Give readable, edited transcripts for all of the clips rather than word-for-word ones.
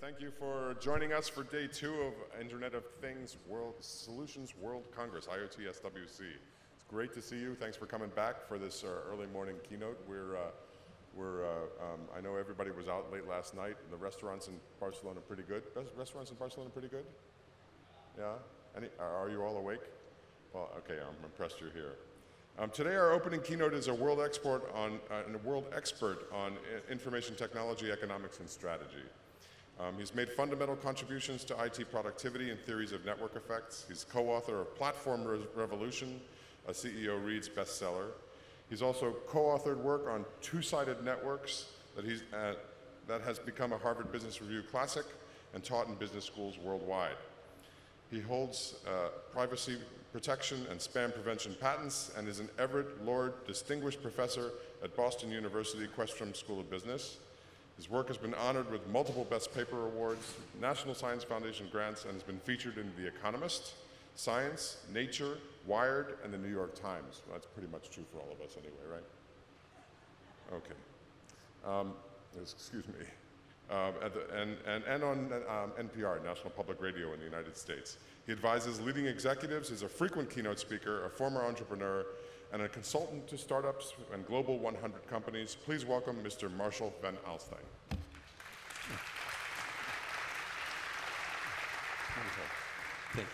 Thank you for joining us for day 2 of Internet of Things Solutions World Congress, IOTSWC. It's great to see you. Thanks for coming back for this early morning keynote. I know everybody was out late last night. The restaurants in Barcelona are pretty good. Restaurants in Barcelona are pretty good? Yeah? Are you all awake? Well, okay, I'm impressed you're here. Today our opening keynote is a world expert on information technology, economics, and strategy. He's made fundamental contributions to IT productivity and theories of network effects. He's co-author of Platform Revolution, a CEO Reads bestseller. He's also co-authored work on two-sided networks that has become a Harvard Business Review classic and taught in business schools worldwide. He holds privacy protection and spam prevention patents and is an Everett Lord Distinguished Professor at Boston University Questrom School of Business. His work has been honored with multiple Best Paper Awards, National Science Foundation grants, and has been featured in The Economist, Science, Nature, Wired, and the New York Times. Well, that's pretty much true for all of us anyway, right? Okay. Excuse me. And on NPR, National Public Radio in the United States. He advises leading executives, is a frequent keynote speaker, a former entrepreneur, and a consultant to startups and global 100 companies. Please welcome Mr. Marshall van Alstyne. Thank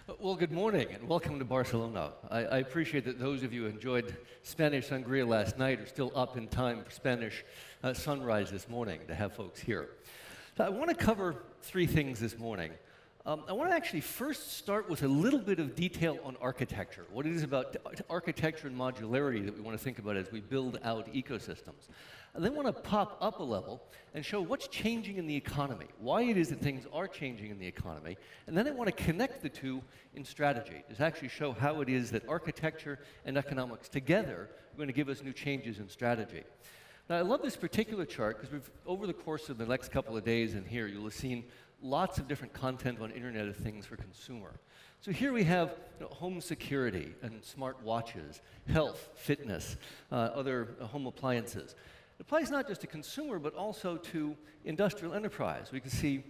you. Well, good morning and welcome to Barcelona. I appreciate that those of you who enjoyed Spanish Sangria last night are still up in time for Spanish sunrise this morning to have folks here. So I want to cover 3 things this morning. I want to actually first start with a little bit of detail on architecture, what it is about architecture and modularity that we want to think about as we build out ecosystems. I then want to pop up a level and show what's changing in the economy, why it is that things are changing in the economy, and then I want to connect the two in strategy, to actually show how it is that architecture and economics together are going to give us new changes in strategy. Now, I love this particular chart because over the course of the next couple of days in here, you'll have seen lots of different content on Internet of Things for consumer. So here we have home security and smart watches, health, fitness, other home appliances. It applies not just to consumer, but also to industrial enterprise. We can see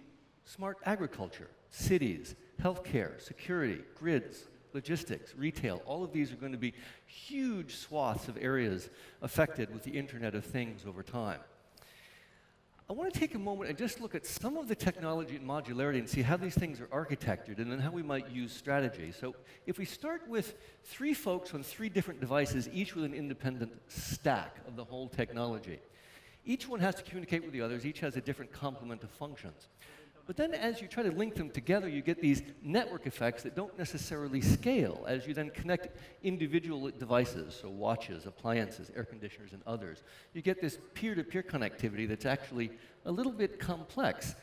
smart agriculture, cities, healthcare, security, grids, logistics, retail. All of these are going to be huge swaths of areas affected with the Internet of Things over time. I want to take a moment and just look at some of the technology and modularity and see how these things are architected and then how we might use strategy. So if we start with 3 folks on 3 different devices, each with an independent stack of the whole technology. Each one has to communicate with the others. Each has a different complement of functions. But then as you try to link them together, you get these network effects that don't necessarily scale as you then connect individual devices, so watches, appliances, air conditioners, and others. You get this peer-to-peer connectivity that's actually a little bit complex.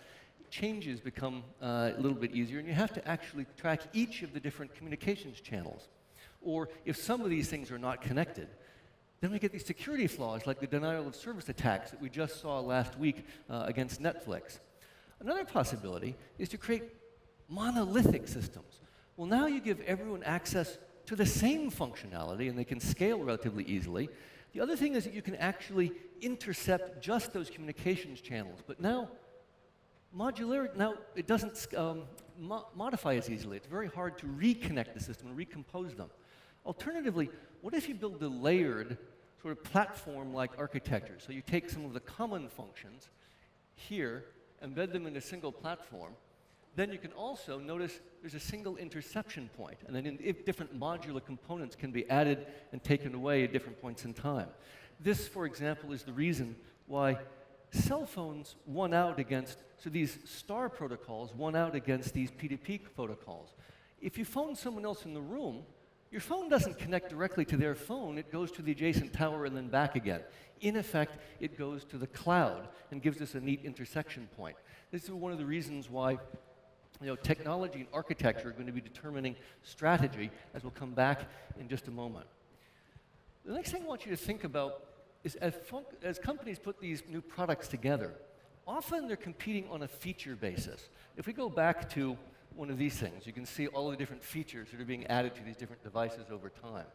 Changes become a little bit easier, and you have to actually track each of the different communications channels. Or if some of these things are not connected, then we get these security flaws like the denial of service attacks that we just saw last week against Netflix. Another possibility is to create monolithic systems. Well, now you give everyone access to the same functionality, and they can scale relatively easily. The other thing is that you can actually intercept just those communications channels. But now, modularity, now it doesn't modify as easily. It's very hard to reconnect the system and recompose them. Alternatively, what if you build a layered sort of platform-like architecture? So you take some of the common functions here, embed them in a single platform, then you can also notice there's a single interception point, and then if different modular components can be added and taken away at different points in time. This, for example, is the reason why cell phones won out against, so these star protocols won out against these P2P protocols. If you phone someone else in the room, your phone doesn't connect directly to their phone, it goes to the adjacent tower and then back again. In effect, it goes to the cloud and gives us a neat intersection point. This is one of the reasons why technology and architecture are going to be determining strategy, as we'll come back in just a moment. The next thing I want you to think about is as companies put these new products together, often they're competing on a feature basis. If we go back to one of these things, you can see all the different features that are being added to these different devices over time.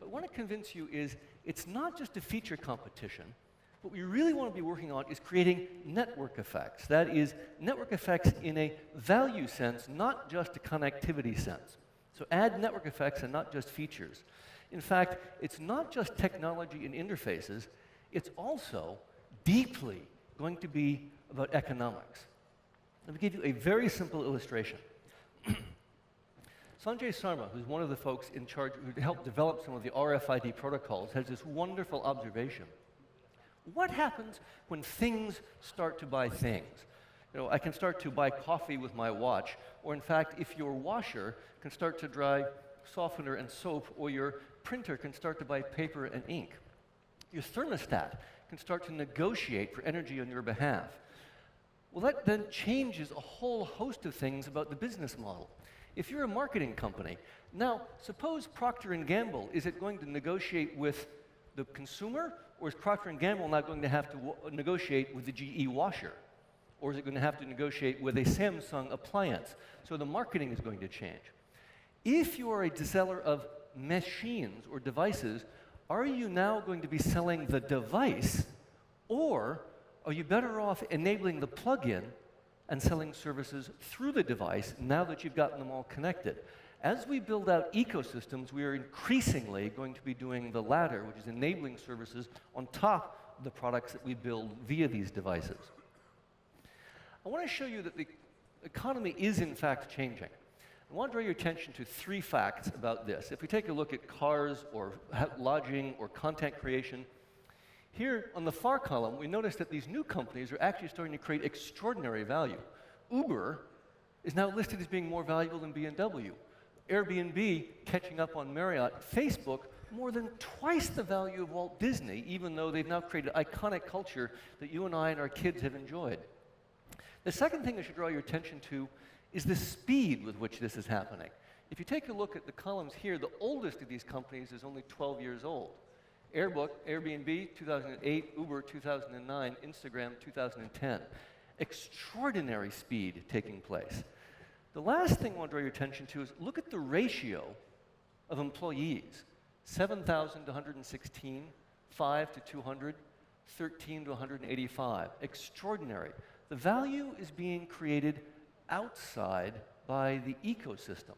But what I want to convince you is it's not just a feature competition. What we really want to be working on is creating network effects. That is, network effects in a value sense, not just a connectivity sense. So add network effects and not just features. In fact, it's not just technology and interfaces, it's also deeply going to be about economics. Let me give you a very simple illustration. Sanjay Sarma, who's one of the folks in charge who helped develop some of the RFID protocols, has this wonderful observation. What happens when things start to buy things? You know, I can start to buy coffee with my watch, or in fact, if your washer can start to dry softener and soap, or your printer can start to buy paper and ink. Your thermostat can start to negotiate for energy on your behalf. Well, that then changes a whole host of things about the business model. If you're a marketing company, now suppose Procter & Gamble, is it going to negotiate with the consumer, or is Procter & Gamble now going to have to negotiate with the GE washer? Or is it going to have to negotiate with a Samsung appliance? So the marketing is going to change. If you are a seller of machines or devices, are you now going to be selling the device, or are you better off enabling the plug-in and selling services through the device now that you've gotten them all connected? As we build out ecosystems, we are increasingly going to be doing the latter, which is enabling services on top of the products that we build via these devices. I want to show you that the economy is in fact changing. I want to draw your attention to 3 facts about this. If we take a look at cars or lodging or content creation, here on the far column, we notice that these new companies are actually starting to create extraordinary value. Uber is now listed as being more valuable than BMW. Airbnb catching up on Marriott. Facebook, more than twice the value of Walt Disney, even though they've now created iconic culture that you and I and our kids have enjoyed. The second thing I should draw your attention to is the speed with which this is happening. If you take a look at the columns here, the oldest of these companies is only 12 years old. Airbnb, 2008, Uber, 2009, Instagram, 2010. Extraordinary speed taking place. The last thing I want to draw your attention to is look at the ratio of employees. 7,000 to 116, 5 to 200, 13 to 185. Extraordinary. The value is being created outside by the ecosystem.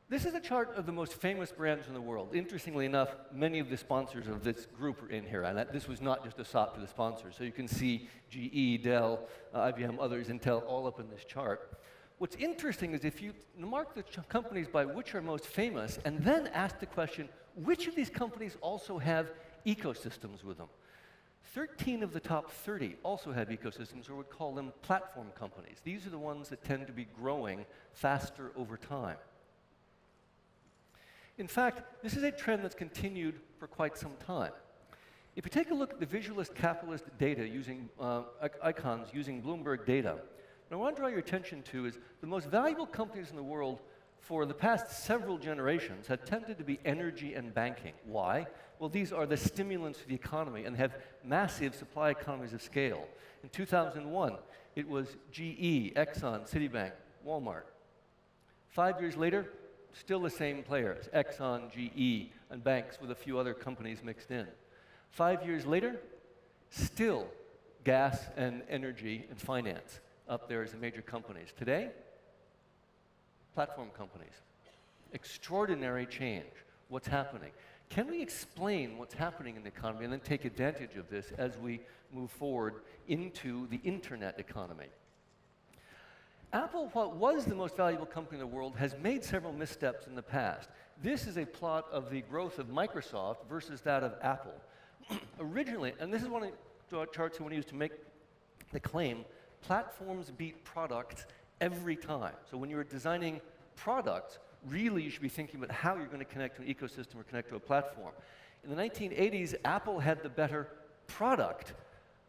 This is a chart of the most famous brands in the world. Interestingly enough, many of the sponsors of this group are in here, and this was not just a sop to the sponsors. So you can see GE, Dell, IBM, others, Intel, all up in this chart. What's interesting is if you mark the companies by which are most famous, and then ask the question, which of these companies also have ecosystems with them? 13 of the top 30 also have ecosystems, or would call them platform companies. These are the ones that tend to be growing faster over time. In fact, this is a trend that's continued for quite some time. If you take a look at the visualist capitalist data using icons using Bloomberg data, what I want to draw your attention to is the most valuable companies in the world for the past several generations have tended to be energy and banking. Why? Well, these are the stimulants to the economy and have massive supply economies of scale. In 2001, it was GE, Exxon, Citibank, Walmart. 5 years later, still the same players, Exxon, GE, and banks with a few other companies mixed in. 5 years later, still gas and energy and finance up there as the major companies. Today, platform companies. Extraordinary change. What's happening? Can we explain what's happening in the economy and then take advantage of this as we move forward into the internet economy? Apple, what was the most valuable company in the world, has made several missteps in the past. This is a plot of the growth of Microsoft versus that of Apple. Originally, and this is one of the charts I want to use to make the claim, platforms beat products every time. So when you're designing products, really you should be thinking about how you're going to connect to an ecosystem or connect to a platform. In the 1980s, Apple had the better product.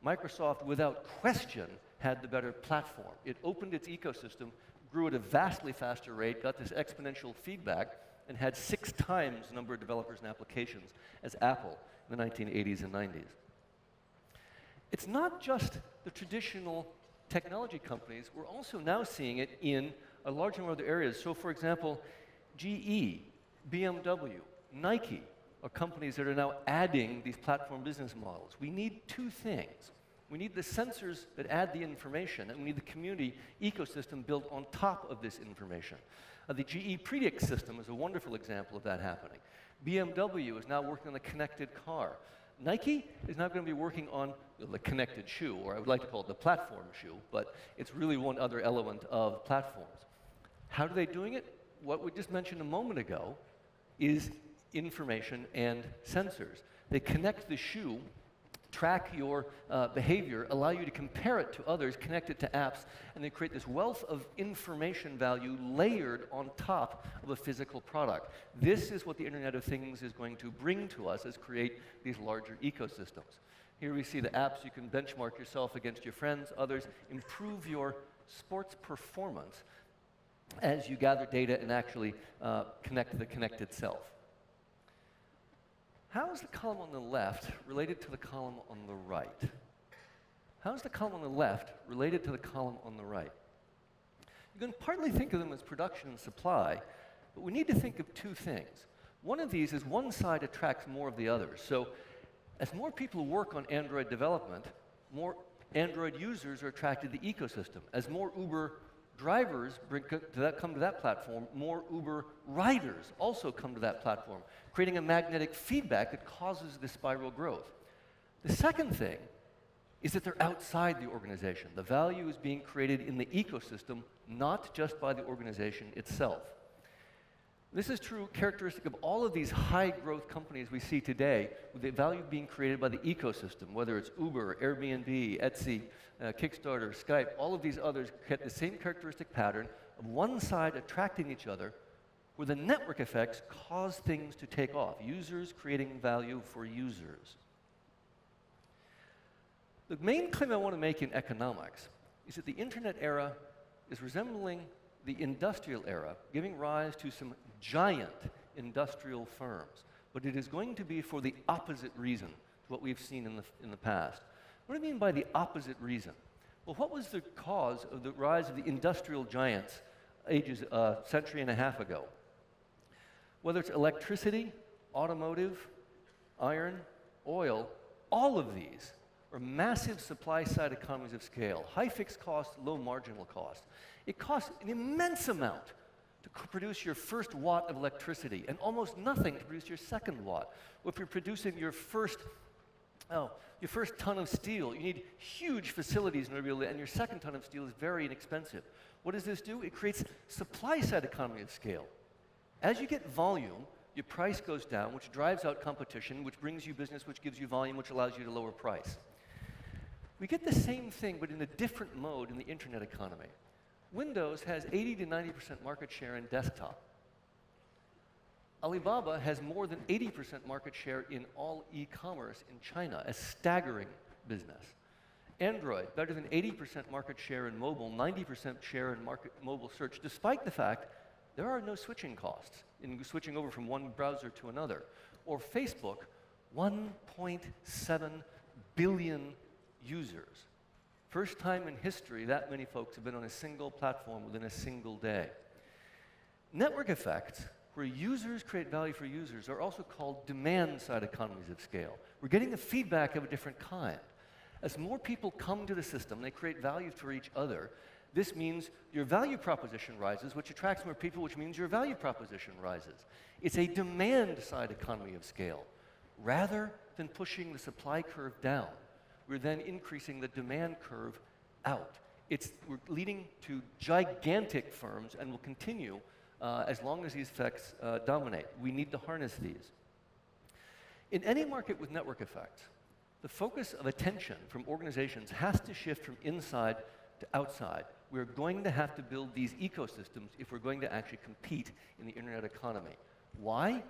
Microsoft, without question, had the better platform. It opened its ecosystem, grew at a vastly faster rate, got this exponential feedback, and had 6 times the number of developers and applications as Apple in the 1980s and 90s. It's not just the traditional technology companies. We're also now seeing it in a large number of other areas. So, for example, GE, BMW, Nike are companies that are now adding these platform business models. We need 2 things. We need the sensors that add the information, and we need the community ecosystem built on top of this information. The GE Predict system is a wonderful example of that happening. BMW is now working on the connected car. Nike is now going to be working on the connected shoe, or I would like to call it the platform shoe, but it's really one other element of platforms. How are they doing it? What we just mentioned a moment ago is information and sensors. They connect the shoe, track your behavior, allow you to compare it to others, connect it to apps, and they create this wealth of information value layered on top of a physical product. This is what the Internet of Things is going to bring to us, is create these larger ecosystems. Here we see the apps. You can benchmark yourself against your friends, others, improve your sports performance as you gather data and actually connect the connected self. How is the column on the left related to the column on the right? How is the column on the left related to the column on the right? You can partly think of them as production and supply, but we need to think of 2 things. One of these is one side attracts more of the others. So as more people work on Android development, more Android users are attracted to the ecosystem. As more Uber drivers come to that platform, more Uber riders also come to that platform, creating a magnetic feedback that causes this spiral growth. The second thing is that they're outside the organization. The value is being created in the ecosystem, not just by the organization itself. This is true characteristic of all of these high-growth companies we see today, with the value being created by the ecosystem, whether it's Uber, Airbnb, Etsy, Kickstarter, Skype. All of these others get the same characteristic pattern of one side attracting each other, where the network effects cause things to take off, users creating value for users. The main claim I want to make in economics is that the internet era is resembling the industrial era, giving rise to some giant industrial firms. But it is going to be for the opposite reason to what we've seen in the past. What do I mean by the opposite reason? Well, what was the cause of the rise of the industrial giants a century and a half ago? Whether it's electricity, automotive, iron, oil, all of these are massive supply-side economies of scale, high fixed cost, low marginal cost. It costs an immense amount to produce your first watt of electricity and almost nothing to produce your second watt. Or if you're producing your first ton of steel, you need huge facilities in order to be able to, and your second ton of steel is very inexpensive. What does this do? It creates supply-side economy of scale. As you get volume, your price goes down, which drives out competition, which brings you business, which gives you volume, which allows you to lower price. We get the same thing, but in a different mode in the internet economy. Windows has 80 to 90% market share in desktop. Alibaba has more than 80% market share in all e-commerce in China, a staggering business. Android, better than 80% market share in mobile, 90% share in mobile search, despite the fact there are no switching costs in switching over from one browser to another. Or Facebook, 1.7 billion users. First time in history that many folks have been on a single platform within a single day. Network effects, where users create value for users, are also called demand-side economies of scale. We're getting the feedback of a different kind. As more people come to the system, they create value for each other. This means your value proposition rises, which attracts more people, which means your value proposition rises. It's a demand-side economy of scale. Rather than pushing the supply curve down, we're then increasing the demand curve out. We're leading to gigantic firms and will continue as long as these effects dominate. We need to harness these. In any market with network effects, the focus of attention from organizations has to shift from inside to outside. We're going to have to build these ecosystems if we're going to actually compete in the internet economy. Why?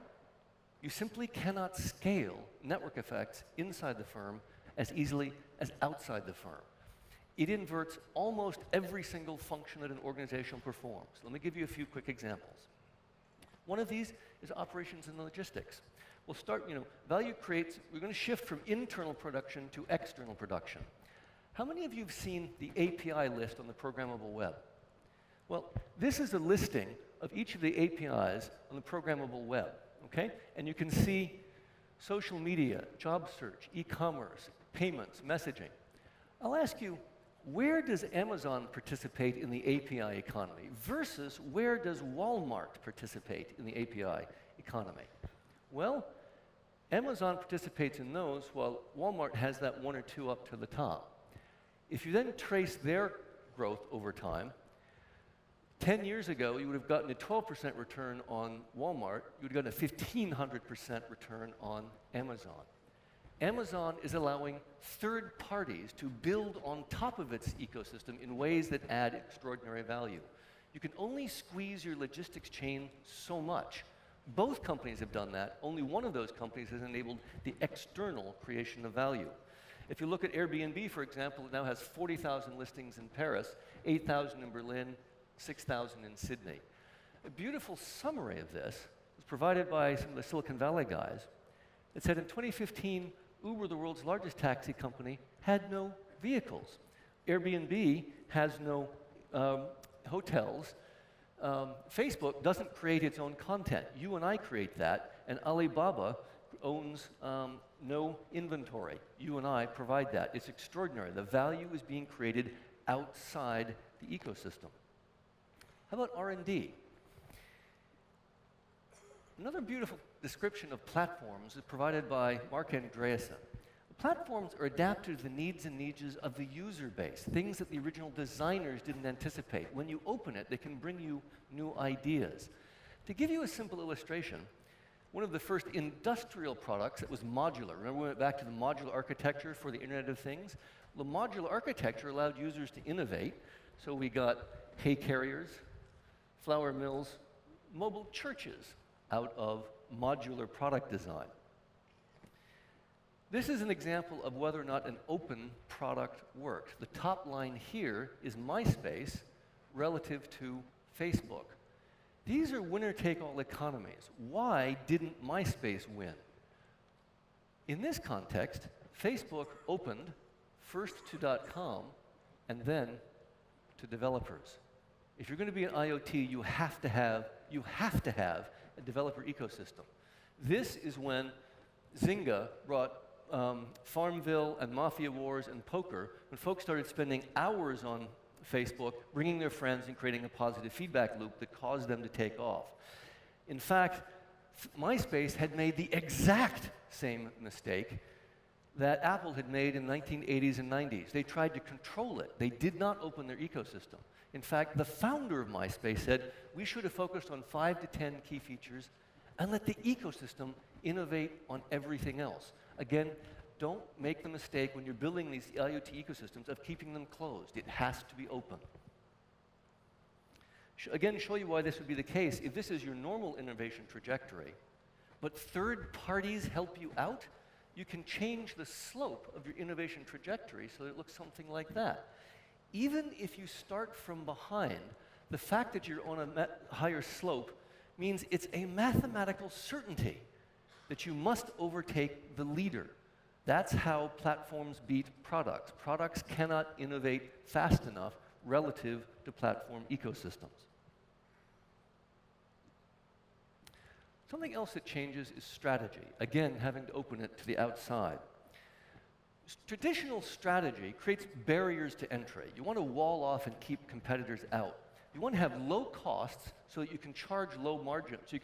You simply cannot scale network effects inside the firm as easily as outside the firm. It inverts almost every single function that an organization performs. Let me give you a few quick examples. One of these is operations and logistics. We'll start, value creates, we're going to shift from internal production to external production. How many of you have seen the API list on the programmable web? Well, this is a listing of each of the APIs on the programmable web, okay? And you can see social media, job search, e-commerce, payments, messaging. I'll ask you, where does Amazon participate in the API economy versus where does Walmart participate in the API economy? Well, Amazon participates in those while Walmart has that one or two up to the top. If you then trace their growth over time, 10 years ago, you would have gotten a 12% return on Walmart. You would have gotten a 1,500% return on Amazon. Amazon is allowing third parties to build on top of its ecosystem in ways that add extraordinary value. You can only squeeze your logistics chain so much. Both companies have done that. Only one of those companies has enabled the external creation of value. If you look at Airbnb, for example, it now has 40,000 listings in Paris, 8,000 in Berlin, 6,000 in Sydney. A beautiful summary of this was provided by some of the Silicon Valley guys. It said in 2015, Uber, the world's largest taxi company, had no vehicles. Airbnb has no hotels. Facebook doesn't create its own content. You and I create that, and Alibaba owns no inventory. You and I provide that. It's extraordinary. The value is being created outside the ecosystem. How about R&D? Another beautiful description of platforms is provided by Mark Andreessen. Platforms are adapted to the needs and needs of the user base, things that the original designers didn't anticipate. When you open it, they can bring you new ideas. To give you a simple illustration, one of the first industrial products that was modular. Remember we went back to the modular architecture for the Internet of Things? The modular architecture allowed users to innovate. So we got hay carriers, flour mills, mobile churches out of modular product design. This is an example of whether or not an open product works. The top line here is MySpace relative to Facebook. These are winner-take-all economies. Why didn't MySpace win? In this context, Facebook opened first to .com and then to developers. If you're going to be an IoT, you have to have a developer ecosystem. This is when Zynga brought Farmville and Mafia Wars and poker, when folks started spending hours on Facebook, bringing their friends and creating a positive feedback loop that caused them to take off. In fact, MySpace had made the exact same mistake that Apple had made in the 1980s and 90s. They tried to control it. They did not open their ecosystem. In fact, the founder of MySpace said, we should have focused on 5 to 10 key features and let the ecosystem innovate on everything else. Again, don't make the mistake when you're building these IoT ecosystems of keeping them closed. It has to be open. Again, show you why this would be the case. If this is your normal innovation trajectory, but third parties help you out, you can change the slope of your innovation trajectory so that it looks something like that. Even if you start from behind, the fact that you're on a higher slope means it's a mathematical certainty that you must overtake the leader. That's how platforms beat products. Products cannot innovate fast enough relative to platform ecosystems. Something else that changes is strategy. Again, having to open it to the outside. Traditional strategy creates barriers to entry. You want to wall off and keep competitors out. You want to have low costs so that you can charge low margins, so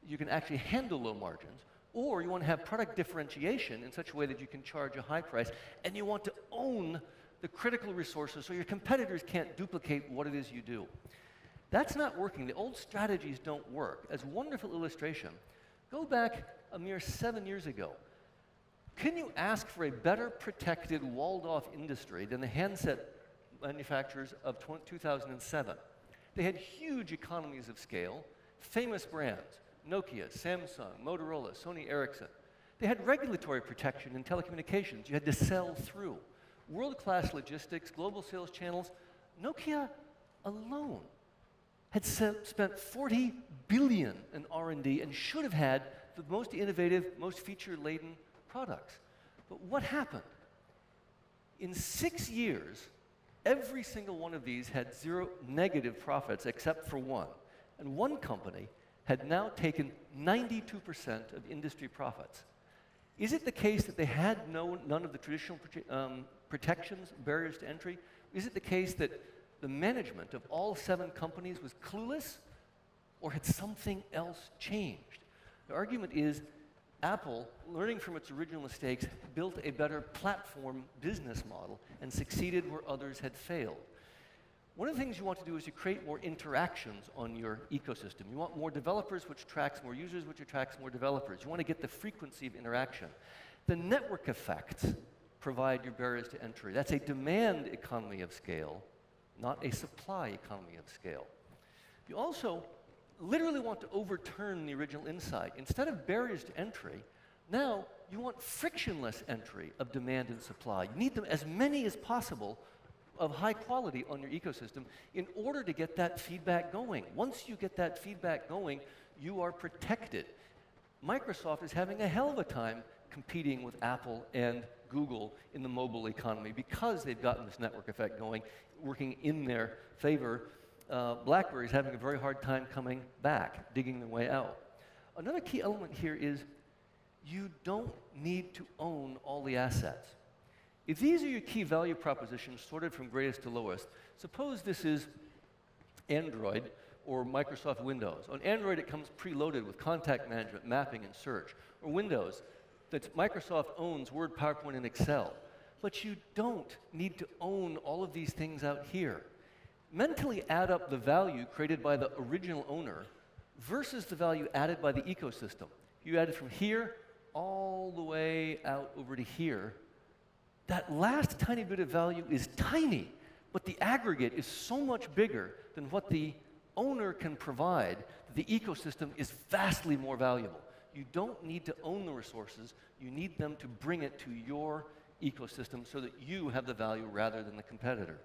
you can actually handle low margins, or you want to have product differentiation in such a way that you can charge a high price, and you want to own the critical resources so your competitors can't duplicate what it is you do. That's not working. The old strategies don't work. As a wonderful illustration, go back a mere 7 years ago. Can you ask for a better protected, walled-off industry than the handset manufacturers of 2007? They had huge economies of scale, famous brands, Nokia, Samsung, Motorola, Sony Ericsson. They had regulatory protection in telecommunications. You had to sell through. World-class logistics, global sales channels. Nokia alone had spent $40 billion in R&D and should have had the most innovative, most feature-laden products. But what happened? In 6 years, every single one of these had zero negative profits except for one. And one company had now taken 92% of industry profits. Is it the case that they had none of the traditional protections, barriers to entry? Is it the case that the management of all 7 companies was clueless, or had something else changed? The argument is Apple, learning from its original mistakes, built a better platform business model and succeeded where others had failed. One of the things you want to do is you create more interactions on your ecosystem. You want more developers, which attracts more users, which attracts more developers. You want to get the frequency of interaction. The network effects provide your barriers to entry. That's a demand economy of scale, not a supply economy of scale. You also literally want to overturn the original insight. Instead of barriers to entry, now you want frictionless entry of demand and supply. You need them as many as possible of high quality on your ecosystem in order to get that feedback going. Once you get that feedback going, you are protected. Microsoft is having a hell of a time competing with Apple and Google in the mobile economy because they've gotten this network effect going, working in their favor. BlackBerry is having a very hard time coming back, digging their way out. Another key element here is you don't need to own all the assets. If these are your key value propositions sorted from greatest to lowest, suppose this is Android or Microsoft Windows. On Android, it comes preloaded with contact management, mapping, and search. Or Windows, that Microsoft owns Word, PowerPoint, and Excel. But you don't need to own all of these things out here. Mentally add up the value created by the original owner versus the value added by the ecosystem. You add it from here all the way out over to here. That last tiny bit of value is tiny, but the aggregate is so much bigger than what the owner can provide that the ecosystem is vastly more valuable. You don't need to own the resources. You need them to bring it to your ecosystem so that you have the value rather than the competitor.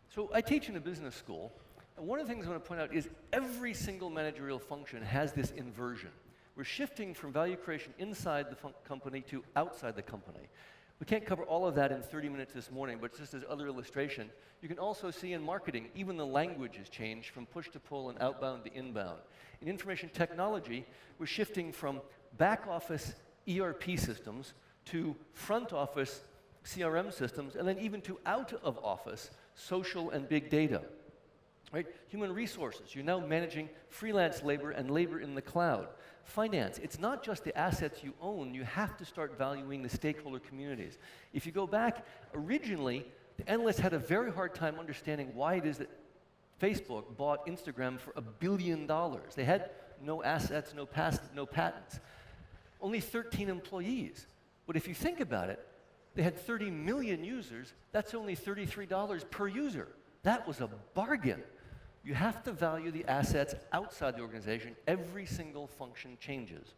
So I teach in a business school, and one of the things I want to point out is every single managerial function has this inversion. We're shifting from value creation inside the company to outside the company. We can't cover all of that in 30 minutes this morning, but just as other illustration, you can also see in marketing, even the language has changed from push to pull and outbound to inbound. In information technology, we're shifting from back office ERP systems to front office CRM systems, and then even to out of office social and big data. Right? Human resources, you're now managing freelance labor and labor in the cloud. Finance, it's not just the assets you own, you have to start valuing the stakeholder communities. If you go back, originally, the analysts had a very hard time understanding why it is that Facebook bought Instagram for $1 billion. They had no assets, no patents, only 13 employees. But if you think about it, they had 30 million users, that's only $33 per user. That was a bargain. You have to value the assets outside the organization. Every single function changes.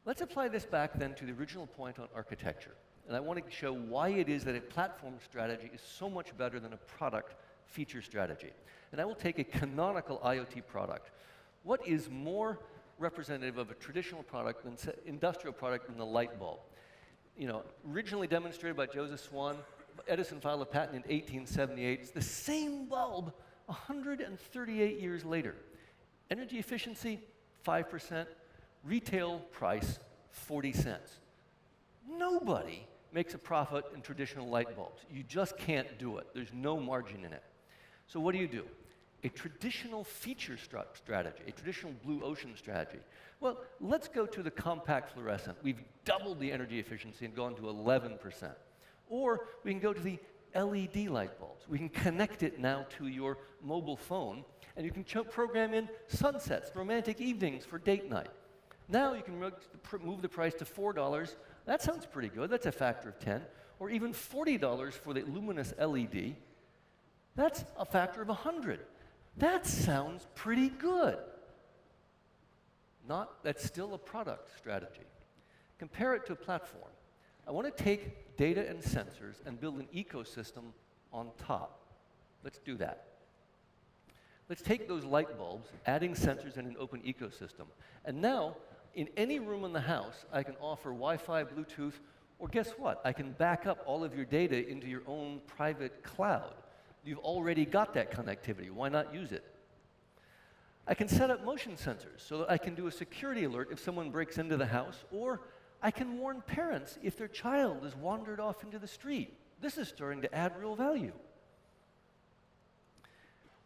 Let's apply this back then to the original point on architecture. And I want to show why it is that a platform strategy is so much better than a product feature strategy. And I will take a canonical IoT product. What is more representative of a traditional product than industrial product than the light bulb? You know, originally demonstrated by Joseph Swan, Edison filed a patent in 1878. It's the same bulb 138 years later. Energy efficiency, 5%. Retail price, 40 cents. Nobody makes a profit in traditional light bulbs. You just can't do it. There's no margin in it. So what do? A traditional feature strategy, a traditional blue ocean strategy. Well, let's go to the compact fluorescent. We've doubled the energy efficiency and gone to 11%. Or we can go to the LED light bulbs. We can connect it now to your mobile phone, and you can program in sunsets, romantic evenings for date night. Now you can move the price to $4. That sounds pretty good. That's a factor of 10. Or even $40 for the luminous LED. That's a factor of 100. That sounds pretty good. That's still a product strategy. Compare it to a platform. I want to take data and sensors and build an ecosystem on top. Let's do that. Let's take those light bulbs, adding sensors in an open ecosystem, and now, in any room in the house, I can offer Wi-Fi, Bluetooth, or guess what? I can back up all of your data into your own private cloud. You've already got that connectivity. Why not use it? I can set up motion sensors so that I can do a security alert if someone breaks into the house, or I can warn parents if their child has wandered off into the street. This is starting to add real value.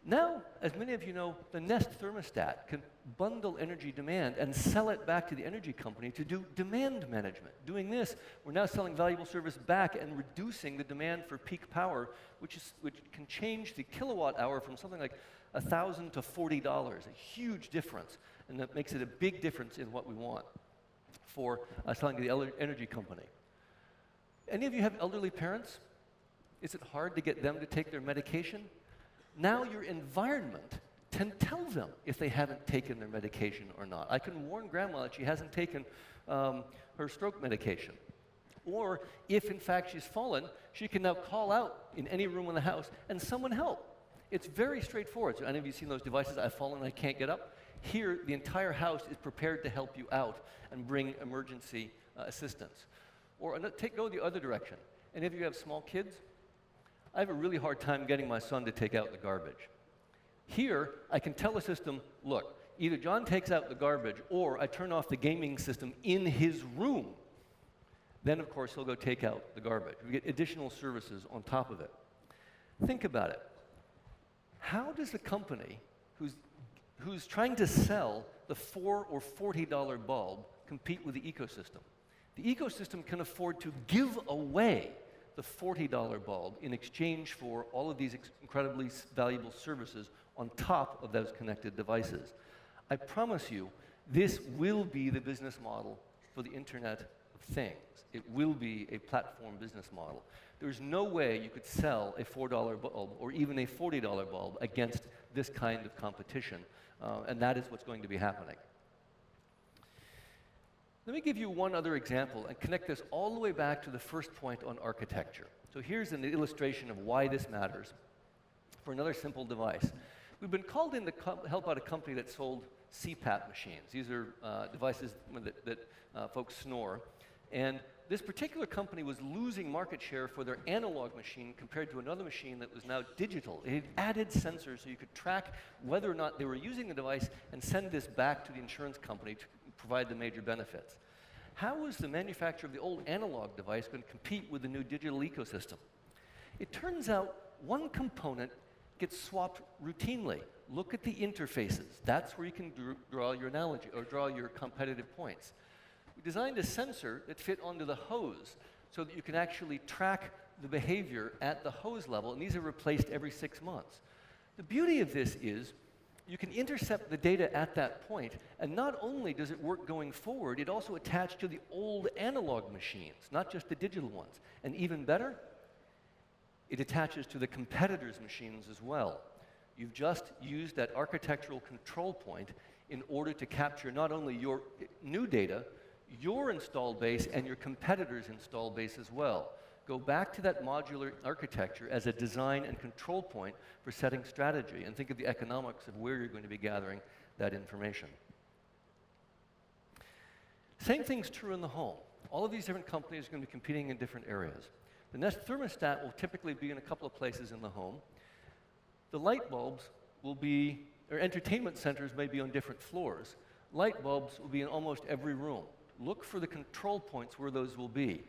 Now, as many of you know, the Nest thermostat can bundle energy demand and sell it back to the energy company to do demand management. Doing this, we're now selling valuable service back and reducing the demand for peak power, which can change the kilowatt hour from something like $1,000 to $40, a huge difference, and that makes it a big difference in what we want for selling to the energy company. Any of you have elderly parents? Is it hard to get them to take their medication? Now your environment can tell them if they haven't taken their medication or not. I can warn grandma that she hasn't taken her stroke medication. Or if in fact she's fallen, she can now call out in any room in the house and someone help. It's very straightforward. So any of you seen those devices, I've fallen, I can't get up? Here, the entire house is prepared to help you out and bring emergency assistance. Or go the other direction. Any of you have small kids? I have a really hard time getting my son to take out the garbage. Here, I can tell the system, look, either John takes out the garbage or I turn off the gaming system in his room. Then, of course, he'll go take out the garbage. We get additional services on top of it. Think about it. How does the company who's trying to sell the $4 or $40 bulb compete with the ecosystem? The ecosystem can afford to give away the $40 bulb in exchange for all of these incredibly valuable services on top of those connected devices. I promise you, this will be the business model for the Internet of Things. It will be a platform business model. There's no way you could sell a $4 bulb or even a $40 bulb against this kind of competition, and that is what's going to be happening. Let me give you one other example and connect this all the way back to the first point on architecture. So here's an illustration of why this matters for another simple device. We've been called in to help out a company that sold CPAP machines. These are devices that folks snore. And this particular company was losing market share for their analog machine compared to another machine that was now digital. It had added sensors so you could track whether or not they were using the device and send this back to the insurance company to provide the major benefits. How is the manufacturer of the old analog device going to compete with the new digital ecosystem? It turns out one component gets swapped routinely. Look at the interfaces. That's where you can draw your analogy or draw your competitive points. We designed a sensor that fit onto the hose so that you can actually track the behavior at the hose level, and these are replaced every 6 months. The beauty of this is you can intercept the data at that point, and not only does it work going forward, it also attached to the old analog machines, not just the digital ones. And even better, it attaches to the competitors' machines as well. You've just used that architectural control point in order to capture not only your new data, your installed base and your competitors' installed base as well. Go back to that modular architecture as a design and control point for setting strategy, and think of the economics of where you're going to be gathering that information. Same thing's true in the home. All of these different companies are going to be competing in different areas. The Nest thermostat will typically be in a couple of places in the home. The light bulbs will be, or entertainment centers may be on different floors. Light bulbs will be in almost every room. Look for the control points where those will be.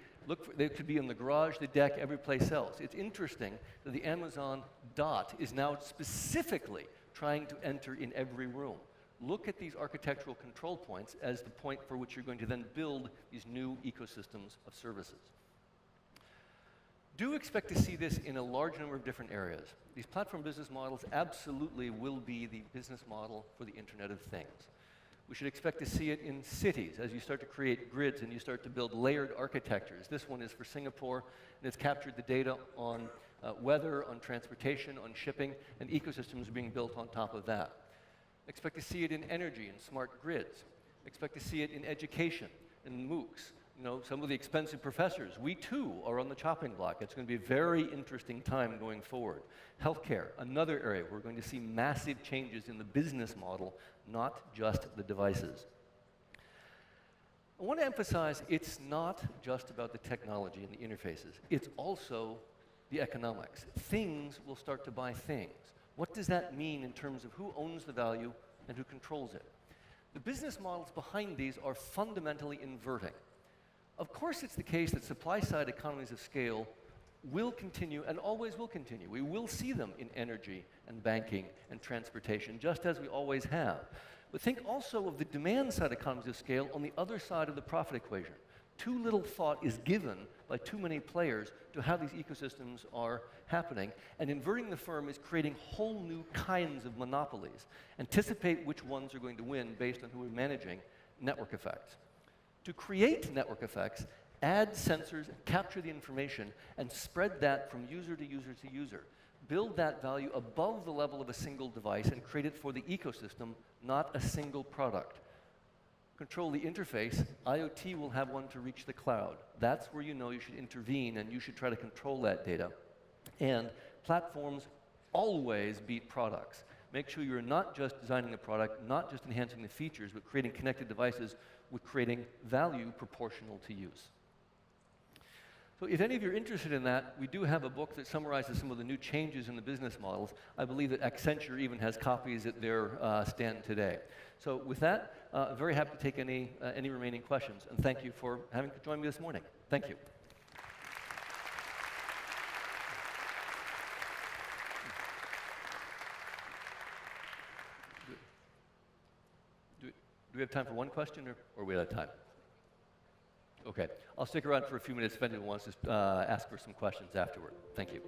They could be in the garage, the deck, every place else. It's interesting that the Amazon Dot is now specifically trying to enter in every room. Look at these architectural control points as the point for which you're going to then build these new ecosystems of services. Do expect to see this in a large number of different areas. These platform business models absolutely will be the business model for the Internet of Things. We should expect to see it in cities as you start to create grids and you start to build layered architectures. This one is for Singapore, and it's captured the data on weather, on transportation, on shipping, and ecosystems being built on top of that. Expect to see it in energy and smart grids. Expect to see it in education, in MOOCs, You know, some of the expensive professors. We too are on the chopping block. It's going to be a very interesting time going forward. Healthcare, another area where we're going to see massive changes in the business model, not just the devices. I want to emphasize it's not just about the technology and the interfaces. It's also the economics. Things will start to buy things. What does that mean in terms of who owns the value and who controls it? The business models behind these are fundamentally inverting. Of course, it's the case that supply-side economies of scale will continue and always will continue. We will see them in energy and banking and transportation, just as we always have. But think also of the demand-side economies of scale on the other side of the profit equation. Too little thought is given by too many players to how these ecosystems are happening, and inverting the firm is creating whole new kinds of monopolies. Anticipate which ones are going to win based on who is managing network effects. To create network effects, add sensors, capture the information, and spread that from user to user to user. Build that value above the level of a single device and create it for the ecosystem, not a single product. Control the interface. IoT will have one to reach the cloud. That's where you know you should intervene and you should try to control that data. And platforms always beat products. Make sure you're not just designing the product, not just enhancing the features, but creating connected devices with creating value proportional to use. So if any of you are interested in that, we do have a book that summarizes some of the new changes in the business models. I believe that Accenture even has copies at their stand today. So with that, I'm very happy to take any remaining questions, and thank you for having joined me this morning. Thank you. Do we have time for one question, or are we out of time? Okay. I'll stick around for a few minutes if anyone wants to ask for some questions afterward. Thank you.